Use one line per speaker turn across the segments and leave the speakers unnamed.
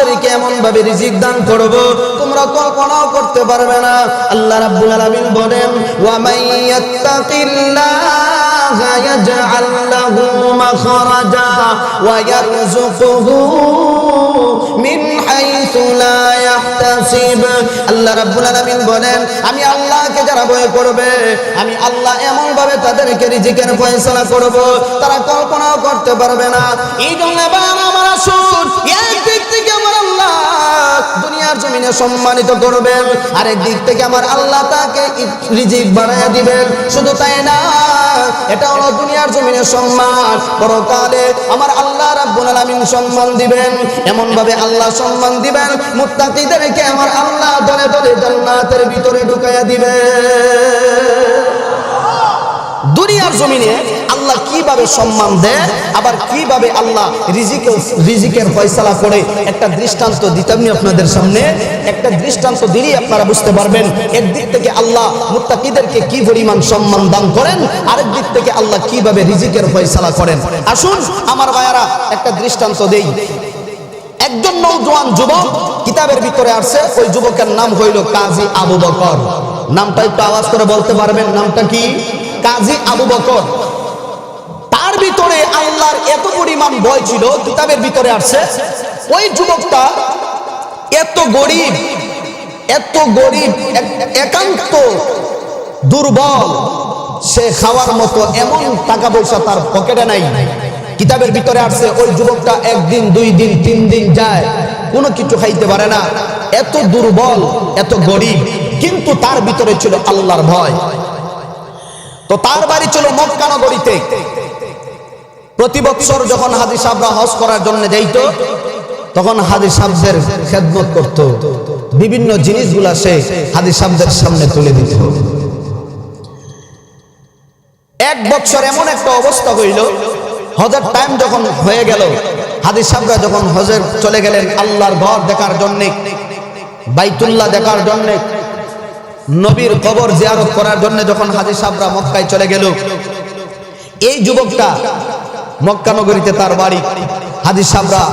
তোমাদেরকে এমন ভাবে রিজিক দান করব তোমরা কল্পনাও করতে পারবে না। আল্লাহ রাব্বুল আলামিন বলেন ওয়া মাইয়াত্তাকিল্লাহা ইয়াজআল লাহু মাখরাজা ওয়া ইয়ারযুকুহু মিন হাইসু লা ইয়াহতাসিব। আল্লাহ রাব্বুল আলামিন বলেন আমি আল্লাহকে যারা ভয় করবে আমি আল্লাহ এমন ভাবে তাদেরকে রিজিকের ফয়সালা করব তারা কল্পনাও করতে পারবে না। এই জন্য আমার আসুন একদিক থেকে আমার আল্লাহ দুনিয়ার জমিনে সম্মানিত করবেন, আরেক দিক থেকে আমার আল্লাহ তাকে রিজিক বাড়াইয়া দিবেন। শুধু তাই না, এটা হলো দুনিয়ার জমিনে সম্মান, পরকালে আমার আল্লাহ রাব্বুল আলামিন সম্মান দিবেন। এমন ভাবে আল্লাহ সম্মান দিবেন মুত্তাকিদেরকে আমার আল্লাহ দলে দলে জান্নাতের ভিতরে ঢুকাইয়া দিবেন। দুনিয়ার জমিনে আল্লাহ কিভাবে সম্মান দেয় আবার কিভাবে আল্লাহ রিজিকের ফয়সালা করে একটা দৃষ্টান্ত দিতে আমি আপনাদের সামনে একটা দৃষ্টান্ত দিলেই আপনারা বুঝতে পারবেন। একদিক থেকে আল্লাহ মুত্তাকিদেরকে কি পরিমাণ সম্মান দান করেন, আরেক দিক থেকে আল্লাহ কিভাবে রিজিকের ফয়সালা করেন। আসুন আমার ভাইয়ারা একটা দৃষ্টান্ত দেই। একজন নওজোয়ান যুবক কিতাবের ভিতরে আসছে, ওই যুবকের নাম হইল কাজী আবু বকর। নামটা একটু আওয়াজ করে বলতে পারবেন? নামটা কি? কাজী আবু বকর। তার ভিতরে আল্লাহর এত পরিমাণ ভয় ছিল, কিতাবের ভিতরে আসছে ওই যুবকটা এত গরিব একান্ত দুর্বল, সে খাওয়ার মতো এমন টাকা পয়সা তার পকেটে নাই। কিতাবের ভিতরে আসছে ওই যুবকটা একদিন দুই দিন তিন দিন যায় কোনো কিছু খাইতে পারে না, এত দুর্বল এত গরিব, কিন্তু তার ভিতরে ছিল আল্লাহর ভয়। তো তার বাড়ি ছিল মক্কা নগরীতে। প্রতি বছর যখন হাজী সাহেবরা হজ করার জন্য যাইত তখন হাজী সাহেবদের খেদমত করত, বিভিন্ন জিনিসগুলা সে হাজী সাহেবদের সামনে তুলে দিত। এক বছর এমন একটা অবস্থা হইল, হজের টাইম যখন হয়ে গেল, হাজী সাহেবরা যখন হজের চলে গেলেন আল্লাহর ঘর দেখার জন্য, বাইতুল্লাহ দেখার জন্য, নবীর কবর জিয়ারত করার জন্য যখন হাজী সাহেবরা মক্কায় চলে গেল, এই যুবকটা মক্কা নগরীতে তার বাড়ি, হাজী সাহেবরা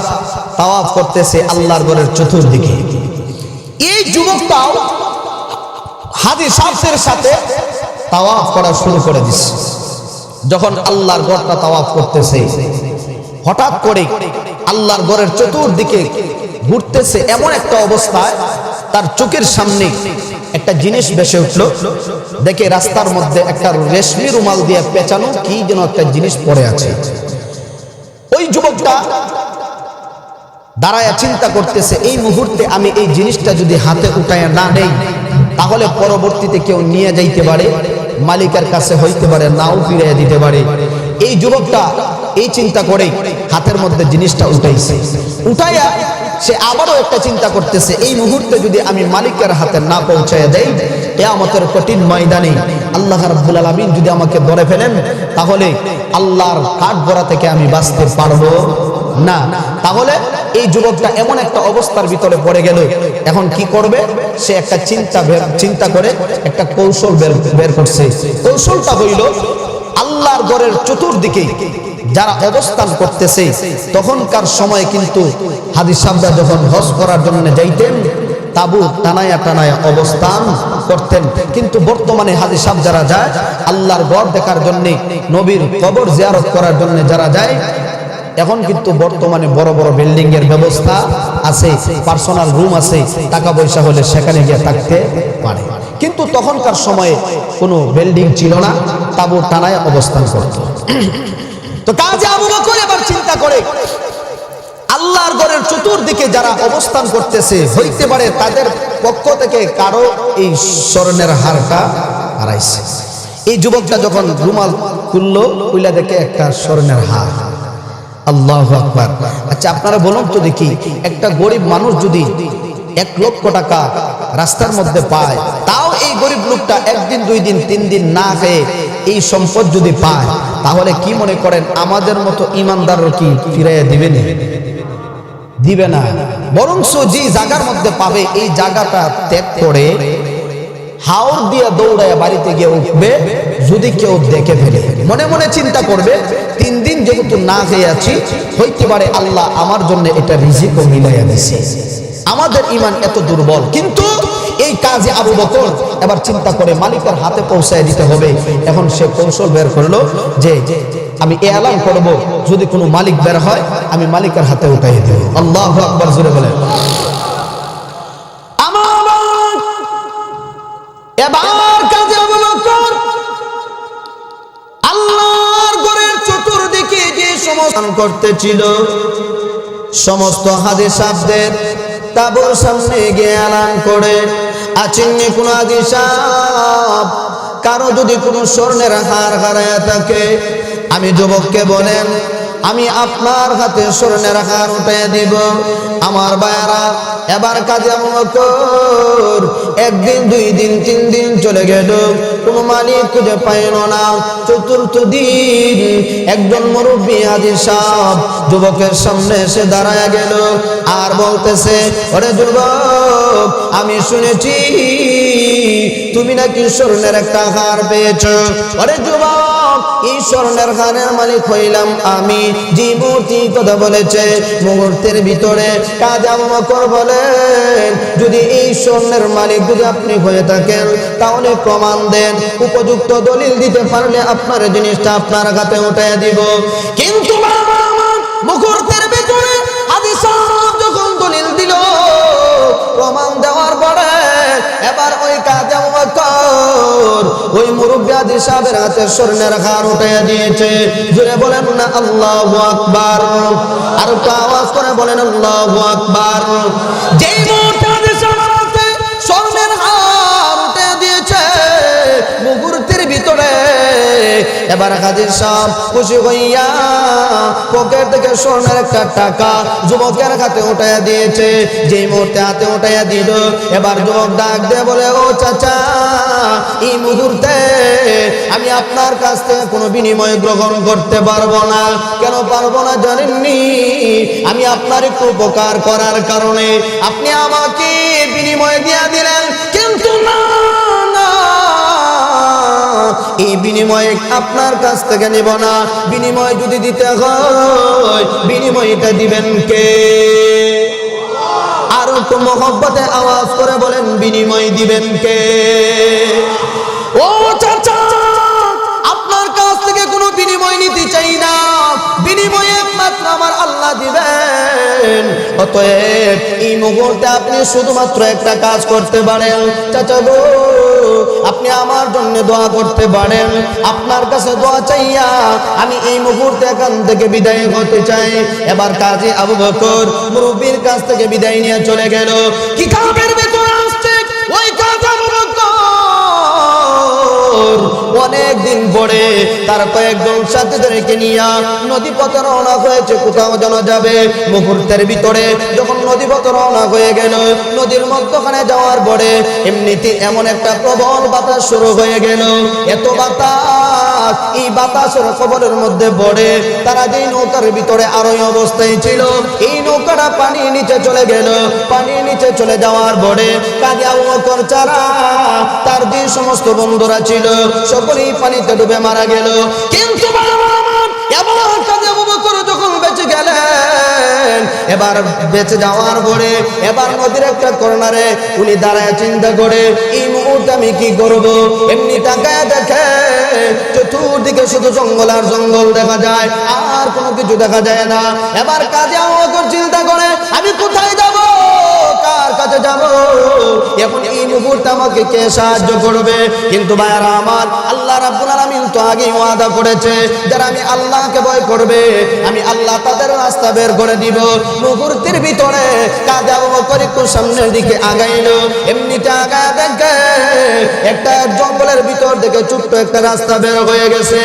তাওয়াফ করতেছে আল্লাহর ঘরের চতুর্দিকে। এই যুবকটাও হাজী সাহেবদের সাথে তাওয়াফ করা শুরু করে দিচ্ছে। যখন আল্লাহর ঘরটা তাওয়াফ করতেছে, হঠাৎ করে আল্লাহর ঘরের চতুর্দিকে ঘুরতেছে, এমন একটা অবস্থায় তার চোখের সামনে একটা জিনিস ভেসে উঠলো। দেখে রাস্তার মধ্যে একটা রেশমি রুমাল দিয়ে পেঁচানো কি যেন একটা জিনিস পড়ে আছে। ওই যুবকটা দাঁড়ায় চিন্তা করতেছে, এই মুহূর্তে আমি এই জিনিসটা যদি হাতে উঠায় না নেই তাহলে পরবর্তীতে কেউ নিয়ে যাইতে পারে, মালিকের কাছে হইতে পারে, নাও ফিরিয়ে দিতে পারে। এই যুবকটা এই চিন্তা করে হাতের মধ্যে জিনিসটা উঠাইছে। উঠাইয়া সে আবারও একটা চিন্তা করতেছে, এই মুহূর্তে যদি আমি মালিকের হাতে না পৌঁছায় দেই, কিয়ামতের কঠিন ময়দানে আল্লাহ রাব্বুল আলামিন যদি আমাকে ধরে ফেলেন তাহলে আল্লাহর কাঠগড়া থেকে আমি বাঁচতে পারবো না। তাহলে এই যুবকটা এমন একটা অবস্থার ভিতরে পড়ে গেল, এখন কি করবে? সে একটা চিন্তা করে একটা কৌশল বের করছে। কৌশলটা হইল, আল্লাহর ঘরের চতুর্দিকে যারা অবস্থান করতেছে, তখনকার সময় কিন্তু হাজী সাহেবরা যখন হজ করার জন্য যাইতেন তাবু টানায়া টানায়া অবস্থান করতেন। কিন্তু বর্তমানে হাজী সাহেব যারা যায় আল্লাহর ঘর দেখার জন্য, নবীর কবর জিয়ারত করার জন্য যারা যায়, এখন কিন্তু বর্তমানে বড় বড় বিল্ডিং এর ব্যবস্থা আছে, পার্সোনাল রুম আছে, টাকা পয়সা হলে সেখানে গিয়ে থাকতে পারে। কিন্তু তখনকার সময়ে কোনো বিল্ডিং ছিল না, তাবু টানায় অবস্থান করত। তো কাজী আবু বকর এবার চিন্তা করে, আল্লাহর ঘরের চতুর্দিকে যারা অবস্থান করতেছে হইতে পারে তাদের পক্ষ থেকে কারো এই স্বর্ণের হারটা হারাইছে। এই যুবকটা যখন রুমাল খুললো, খুলে দেখে একটা স্বর্ণের হার। আল্লাহু আকবার। আচ্ছা আপনারা বলুন তো দেখি, একটা গরিব মানুষ যদি 1 লক্ষ টাকা রাস্তার মধ্যে পায়, তাও এই গরিব লোকটা একদিন দুই দিন তিন দিন না খেয়ে এই সম্পদ যদি পায়, তাহলে কি মনে করেন আমাদের মতো ইমানদাররা কি ফিরাইয়া দিবে না? দিবে না। বরঞ্চ যে জায়গার মধ্যে পাবে এই জায়গাটা ত্যাগ করে হাওর দিয়ে দৌড়ায় বাড়িতে গিয়ে উঠবে, যদি কেউ দেখে ফেলে, মনে মনে চিন্তা করবে 3 দিন যেহেতু না খেয়ে আছি, হইতে পারে আল্লাহ আমার জন্য এটা রিজিকও মিলাইয়া দিছে। আমাদের ঈমান এত দুর্বল। কিন্তু এই কাজে আবু বকর এবার চিন্তা করে মালিকের হাতে পৌঁছায় দিতে হবে। এখন সে কৌশল বের করলো যে আমি এলান করব, যদি কোনো মালিক বের হয় আমি মালিকের হাতে উঠাইয়ে দেব। আল্লাহু আকবার, জোরে বলেন। এবার কাজে আবু বকর আল্লাহর ঘরের চতুর্দিকে যে সমস্ত করতেছিল সমস্ত হাদিস সাহেবদের তাবুর সামনে গিয়ে এলান করে, আছেন কোন হাদিস সাহেব, কারো যদি কোনো স্বর্ণের হার হারায় থাকে, আমি যুবককে বলেন আমি আপনার হাতে স্বর্ণের হার উঠিয়ে দিব। আমার ভাইয়েরা, এবার কাজে আবু বকর 1 দিন 2 দিন 3 দিন চলে গেল, কোনো মালিক খুঁজে পাইল না। 4th দিন একজন মুরব্বী হাজী সাহেব যুবকের সামনে এসে দাঁড়ায় গেল আর বলতেছে, ওরে যুবক, আমি শুনেছি তুমি নাকি স্বর্ণের একটা হার পেয়েছো। ওরে যুবক, এই স্বর্ণের হারের মালিক হইলাম আমি। যে মূর্তি কথা বলেছে, মুহূর্তের ভিতরে কাজী আবু বকর বলেন, যদি এই স্বর্ণের মালিক যদি আপনি হয়ে থাকেন তাহলে প্রমাণ দেন, উপযুক্ত দলিল দিতে পারলে আপনার জিনিসটা আপনার হাতে উঠাইয়া দিব। কিন্তু মুহূর্তের ভিতরে হাজী সাহেব যখন দলিল দিল, প্রমাণ দেওয়ার পরে এবার ওই কাজী আবু বকর ওই মুরব্বী হাজী সাহেবের হাতে স্বর্ণের হার উঠাইয়া দিয়েছে। জোরে বলেন না আল্লাহু আকবার, আর একটু আওয়াজ করে বলেন আল্লাহু আকবার। যেই মুহূর্তে হাজী সাহেবের হাতে স্বর্ণের হার উঠাইয়া দিয়েছে, মুহূর্তের ভিতরে এবার হাজী সাহেব খুশি হইয়া পকেট থেকে স্বর্ণের একটা টাকা যুবকের হাতে উঠাইয়া দিয়েছে। যেই মুহূর্তে হাতে উঠাইয়া দিল, এবার যুবক ডাক দিয়ে বলে, ও চাচা, এই মুহূর্তে আমি আপনার কাছ থেকে কোনো বিনিময় গ্রহণ করতে পারবো না। কেন পারবো না জানেননি? আমি আপনার একটু উপকার করার কারণে আপনি আমাকে বিনিময় দিয়ে দিলেন, কিন্তু না, এই বিনিময়ে আপনার কাছ থেকে নেব না। বিনিময় যদি দিতে হয়, বিনিময়টা দিবেন কে? আর একটু মহব্বতে আওয়াজ করে বলেন, বিনিময় দিবেন কে? ও চাচা, আপনার কাছ থেকে কোনো বিনিময় নিতে চাই না, বিনিময়ে একমাত্র আমার আল্লাহ দিবেন। অতএব এই মুহূর্তে আপনি শুধুমাত্র একটা কাজ করতে পারেন, চাচা গো, আপনি আমার জন্য দোয়া করতে পারেন। আপনার কাছে দোয়া চাইয়া আমি এই মুহূর্তে এখান থেকে বিদায় হতে চাই। এবার কাজী আবু বকর মুরব্বির কাছ থেকে বিদায় নিয়ে চলে গেল। কি কামের ভেতরে আসছে ওই কাজী আবু বকর অনেক দিন পরে তার কয়েকজন সাথীদেরকে নিয়ে নদী পথে রওনা হয়েছে, কোথাও যেন যাবে। মুহূর্তের ভিতরে যখন নদী পথে রওনা হয়ে গেল, নদীর মধ্যখানে যাওয়ার পরে এমনিতে এমন একটা প্রবল বাতাস শুরু হয়ে গেল। এত বাতাস, এই বাতাসের কবলের মধ্যে পড়ে তারা যেই নৌকার ভিতরে আরোহী অবস্থায় ছিল, এই নৌকাটা পানির নিচে চলে গেল। পানির নিচে চলে যাওয়ার পরে কাজী আবু বকর ছাড়া তার যে সমস্ত বন্ধুরা ছিল সকলেই পানিতে ডুবে মারা গেল। কিন্তু এবার কাজী আবু বকর যখন বেঁচে গেলেন, এবার বেঁচে যাওয়ার পরে এবার নদীর একটা কর্নারে উনি দাঁড়ায় চিন্তা করে, এই মুহূর্তে আমি কি করব? এমনি তাকায় দেখে চতুর্দিকে শুধু জঙ্গল আর জঙ্গল দেখা যায়, আর কোনো কিছু দেখা যায় না। এবার কাজী আবু বকর চিন্তা করে, আমি কোথায় যাব, কার কাছে যাব? এখন এই মুহূর্তে আমাকে কে সাহায্য করবে? কিন্তু ভাইয়ারা আমার, আল্লাহ রাব্বুল আলামিন তো আগেই ওয়াদা করেছে, যারা আমি আল্লাহকে ভয় করবে আমি আল্লাহ তাদের রাস্তা বের করে দিব। মুহূর্তের ভিতরে কাজী আবু বকর একটু সামনের দিকে আগাইলো। এমনিতে আগায় দেখে একটা জঙ্গলের ভিতর থেকে ছোট্ট একটা রাস্তা বের হয়ে গেছে।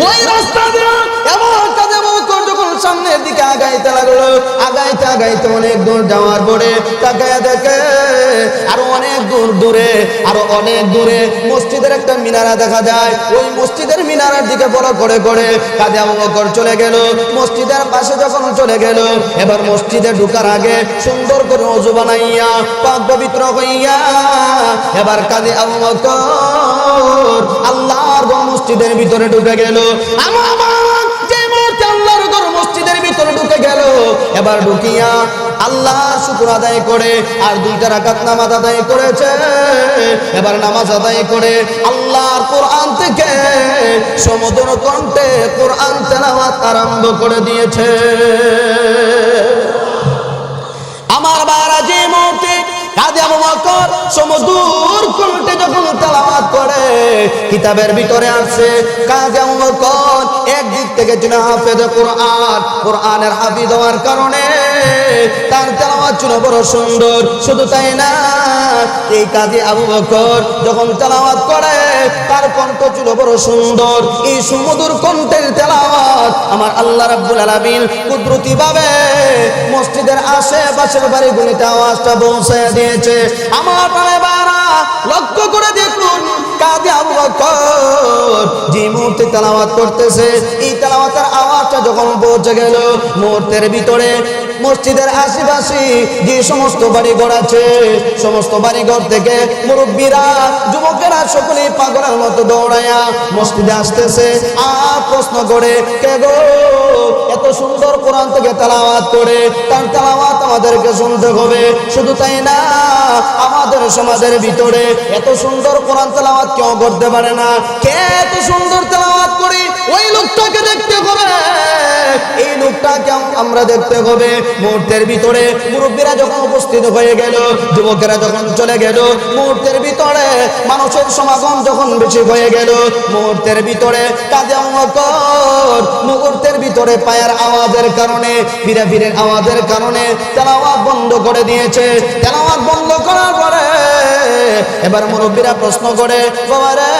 ওই রাস্তা দিয়ে এমন কাজী আবু বকর যখন সামনের দিকে আগাইতে লাগলো, আগাইতে আগাইতে অনেক দূর যাওয়ার পরে তাকায় দেখে আরো অনেক দূর দূরে, আরো অনেক দূরে মসজিদের একটা মিনারা দেখা যায়। ওই মসজিদের মিনারার দিকে বড় করে করে কাজী আবু বকর চলে গেল। মসজিদের পাশে যখন চলে গেল, এবার মসজিদে ঢোকার আগে সুন্দর করে ওযু বানাইয়া পাক পবিত্র হইয়া এবার কাজী আবু বকর আল্লাহর মসজিদের ভিতরে ঢুকে গেল। আমার যে মুহূর্তে আল্লাহর ঘর মসজিদের ভিতরে ঢুকে গেল, এবার ঢুকিয়া আল্লাহ শুকর আদায় করে আর 2 রাকাত নামাজ আদায় করেছে। এবার নামাজ আদায় করে আল্লাহর কোরআন থেকে সমুদ্র কণ্ঠে কোরআন তেলাওয়াত আরম্ভ করে দিয়েছে। আমার বারা যে মুহূর্তে কাজী আবু বকর সমুদূর কণ্ঠে যখন তেলাওয়াত করে, কিতাবের ভিতরে আছে কাজী আবু বকর একদিক থেকে ছিল হাফেজ কোরআন, কোরআনের হাফিজ হওয়ার কারণে তার তেলাওয়াত ছিল বড় সুন্দর। শুধু তাই না, এই কাজী আবু বকর যখন তেলাওয়াত করে তার কণ্ঠ ছিল বড় সুন্দর। এই সুমধুর কণ্ঠের তেলাওয়াত আমার আল্লাহ রাব্বুল আলামিন কুদরতি ভাবে মসজিদের আশেপাশের বাড়িগুলিতে আওয়াজটা পৌঁছে দিয়েছে। আমার ভাইরা লক্ষ্য করে দেখুন, কাজী আবু বকর যে মুহূর্তে তেলাওয়াত করতেছে, এই তেলাওয়াতের আওয়াজটা যখন পৌঁছে গেল মুহূর্তের ভিতরে মসজিদের আশেপাশে যে সমস্ত বাড়িঘর আছে, সমস্ত বাড়িঘর থেকে মুরব্বীরা যুবকেরা সকলেই পাগলের মতো দৌড়াইয়া মসজিদে আসতেছে আর প্রশ্ন করে, কে গো এত সুন্দর কোরআন থেকে তেলাওয়াত করে, তার তেলাওয়াত আমাদেরকে শুনতে হবে। শুধু তাই না, আমাদের সমাজের ভিতরে এত সুন্দর কোরআন তেলাওয়াত কেউ করতে পারে না। কে এত সুন্দর তেলাওয়াত করি, ওই লোকটাকে দেখতে হবে, এই লোকটাকে আমরা দেখতে হবে। মুহূর্তের ভিতরে মুরব্বীরা যখন উপস্থিত হয়ে গেল, যুবকেরা যখন চলে গেল, মুহূর্তের ভিতরে মানুষের সমাগম যখন বেশি হয়ে গেল, মুহূর্তের ভিতরে কাজী আবু বকর মুহূর্তের ভিতরে পায়ের আওয়াজের কারণে, বিরাবিরের আওয়াজের কারণে তেলাওয়াত বন্ধ করে দিয়েছে। তেলাওয়াত বন্ধ করার পরে এবার মুরব্বীরা প্রশ্ন করে, বাবা রে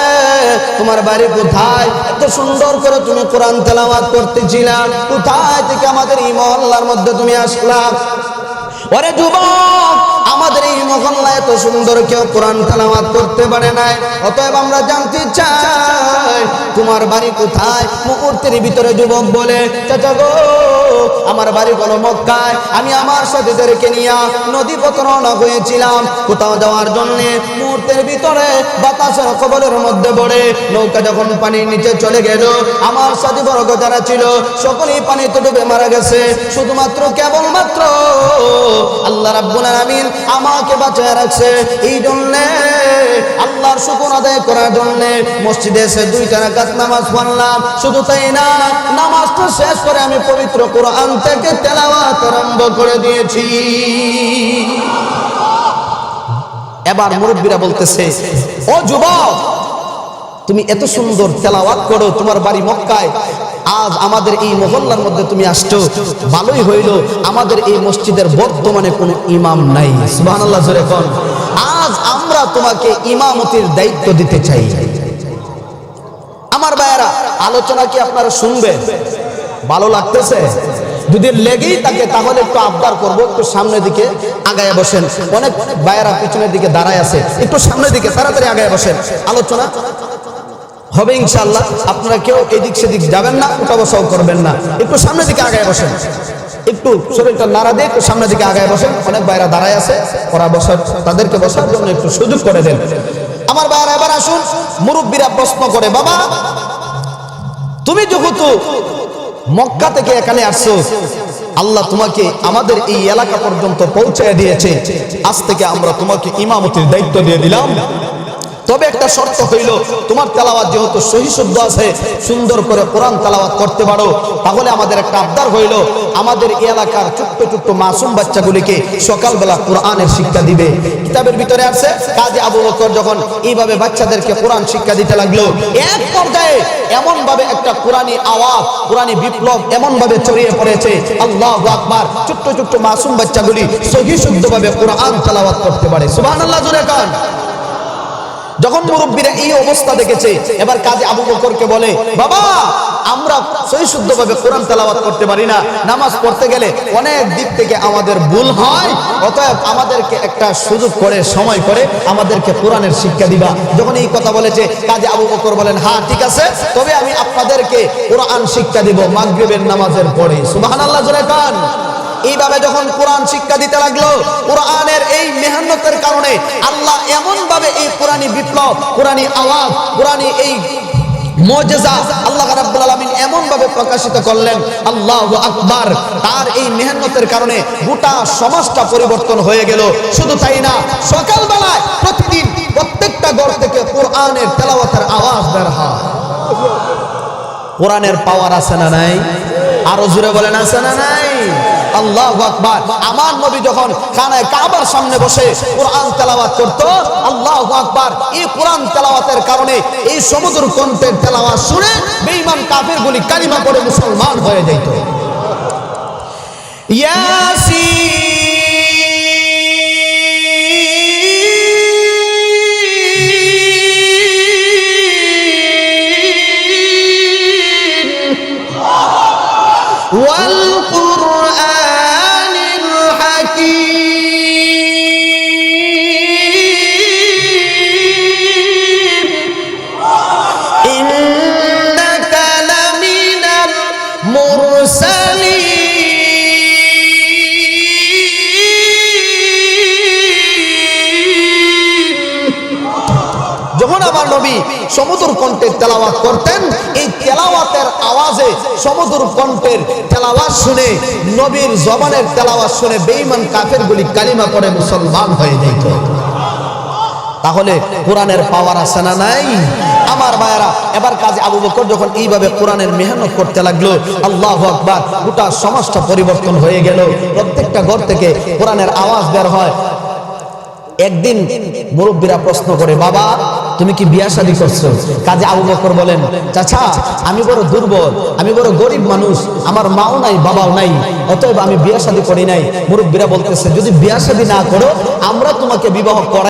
তোমার বাড়ি কোথায়? এত সুন্দর করে তুমি কোরআন তেলাওয়াত করতেছিলা, কোথায় থেকে আমাদের এই মহল্লার মধ্যে তুমি আসলা? ওরে যুবক, আমাদের এই মহল্লায় এত সুন্দর কেউ কোরআন তেলাওয়াত করতে পারে নাই, অতএব আমরা জানতে চাই তোমার বাড়ি কোথায়? মুহূর্তের ভিতরে যুবক বলে, চাচা গো আমার বাড়ি হলো মক্কায়, আমি আমার সাথীদেরকে নিয়ে নদী পথ রওনা হয়েছিলাম কোথাও যাওয়ার জন্য। মুহূর্তের ভিতরে বাতাসের কবলের মধ্যে পড়ে নৌকা যখন পানির নিচে চলে গেল, আমার সাথী বর্গ যারা ছিল সকলেই পানিতে ডুবে মারা গেছে। শুধুমাত্র কেবলমাত্র আল্লাহ রাব্বুল আলামিন আমাকে বাঁচায় রাখছে। এই জন্যে আল্লাহর শুকর আদায় করার জন্যে মসজিদে এসে 2 রাকাত নামাজ পড়লাম। শুধু তাই না, নামাজটা শেষ করে আমি পবিত্র কোরআন থেকে তেলাওয়াত আরম্ভ করে দিয়েছি। এবার মুরব্বীরা বলতেছে, ও যুবক তুমি এত সুন্দর তেলাওয়াত করো, তোমার বাড়ি মক্কায়, আজ আমাদের এই মহল্লার মধ্যে তুমি আসছো, ভালোই হইল। আমাদের এই মসজিদের বর্তমানে কোনো ইমাম নাই, সুবহানাল্লাহ জোরে কোন। আজ আমরা তোমাকে ইমামতির দায়িত্ব দিতে চাই। আমার ভাইয়েরা, আলোচনা কি আপনারা শুনবেন? ভালো লাগতেছে? যদি লেগেই থাকে তাহলে একটু আবদার করবো, একটু সামনের দিকে আগায় বসেন। অনেক ভাইয়েরা পিছনের দিকে দাঁড়ায় আছে, একটু সামনের দিকে তাড়াতাড়ি আগায় বসেন। আলোচনা হবে ইনশাআল্লাহ। আপনারা কেউ এদিক সেদিক যাবেন না, উঠা বসাও করবেন না, একটু সামনের দিকে আগায় বসেন। একটু শরীরটা নাড়া দিয়ে একটু সামনের দিকে আগায় বসেন। অনেক ভাইয়েরা দাঁড়ায় আছে, ওরা বসার, তাদেরকে বসার জন্য একটু সুযোগ করে দেন। আমার ভাইয়েরা এবার আসুন। মুরব্বীরা প্রশ্ন করে, বাবা তুমি যেহেতু মক্কা থেকে এখানে আসছো, আল্লাহ তোমাকে আমাদের এই এলাকা পর্যন্ত পৌঁছায় দিয়েছে, আজ থেকে আমরা তোমাকে ইমামতির দায়িত্ব দিয়ে দিলাম। তবে একটা শর্ত হইল, তোমার তেলাওয়াত যেহেতু সহি শুদ্ধ আছে, সুন্দর করে কোরআন তেলাওয়াত করতে পারো, তাহলে আমাদের একটা আবদার হইল, আমাদের এলাকার ছোট্ট ছোট্ট মাসুম বাচ্চাগুলিকে সকালবেলা কোরআনের শিক্ষা দিবে। কিতাবের ভিতরে আছে, কাজী আবু বকর যখন এইভাবে বাচ্চাদেরকে কোরআন শিক্ষা দিতে লাগলো, এক পর্যায়ে এমন ভাবে একটা কোরআনী আওয়াজ, কোরআনী বিপ্লব এমন ভাবে ছড়িয়ে পড়েছে, আল্লাহু আকবার, ছোট্ট ছোট্ট মাসুম বাচ্চাগুলি সহি শুদ্ধভাবে কোরআন তেলাওয়াত করতে পারে। সুবহানাল্লাহ জোরে কান। যখন মুরব্বীরা এই অবস্থা দেখেছে, এবার কাজী আবু বকরকে বলে, বাবা আমরা সহি শুদ্ধভাবে কোরআন তেলাওয়াত করতে পারি না, নামাজ পড়তে গেলে অনেক দিক থেকে আমাদের ভুল হয়, অতএব আমাদেরকে একটা সুযোগ করে, সময় করে আমাদেরকে কোরআনের শিক্ষা দিবা। যখন এই কথা বলেছে, কাজী আবু বকর বলেন, হ্যাঁ ঠিক আছে, তবে আমি আপনাদেরকে কোরআন শিক্ষা দিব মাগরিবের নামাজের পরে। সুবহানাল্লাহ জোরে কান। এইভাবে যখন কোরআন শিক্ষা দিতে লাগলো, কোরআনের এই মেহনতের কারণে আল্লাহ এমন ভাবে এই কোরআনী বিপ্লব, কোরআনী আওয়াজ, কোরআনী এই মুজিজা আল্লাহ রাব্বুল আলামিন এমন ভাবে প্রকাশিত করলেন, আল্লাহু আকবার। তার এই মেহনতের কারণে গোটা সমাজটা পরিবর্তন হয়ে গেল। শুধু তাই না, সকালবেলায় প্রতিদিন প্রত্যেকটা ঘর থেকে কোরআনের তেলাওয়াতের আওয়াজ বের হয়। কোরআনের পাওয়ার আছে না নাই? আরো জোরে বলেন, আছে না নাই? আল্লাহু আকবার। আমার নবী যখন খানায় কাবার সামনে বসে কোরআন তেলাওয়াত করত, আল্লাহু আকবার, এই কোরআন তেলাওয়াতের কারণে এই সমুদ্র কণ্ঠের তেলাওয়াত শুনে বেঈমান কাফেরগুলি কালিমা পড়ে মুসলমান হয়ে যেত। ইয়াসিন ওয়াল কুরআনিল হাকীম ইন্নাকা লামিনাল মুরসালিন যখন আমার নবী সমুদ্র কণ্ঠের তেলাওয়াত করতেন, এই তেলাওয়াতের আওয়াজে সমুদ্র কণ্ঠের তেলাওয়াত শুনে, নবীর জবানের তেলাওয়াত শুনে বেঈমান কাফেরগুলি কালিমা পড়ে মুসলমান হয়ে যেত। তাহলে কোরআনের পাওয়ার আছে না নাই? আমার ভাইয়েরা, এবার কাজী আবু বকর যখন এইভাবে কোরআনের মেহনত করতে লাগলো, আল্লাহু আকবার, গোটা সমাজটা পরিবর্তন হয়ে গেল। প্রত্যেকটা ঘর থেকে কোরআনের আওয়াজ বের হয়। একদিন মুরব্বীরা প্রশ্ন করে, বাবা তুমি কি বিয়া শাদী করছো? কাজী আবু বকর বলেন, চাচা আমি বড় দুর্বল, আমি বড় গরিব মানুষ, আমার মাও নাই বাবাও নাই, অতএব আমি বিয়া শাদী করি নাই। মুরব্বীরা বলতেছে, যদি বিয়া শাদী না করো আমরা তোমাকে বিবাহ করাই।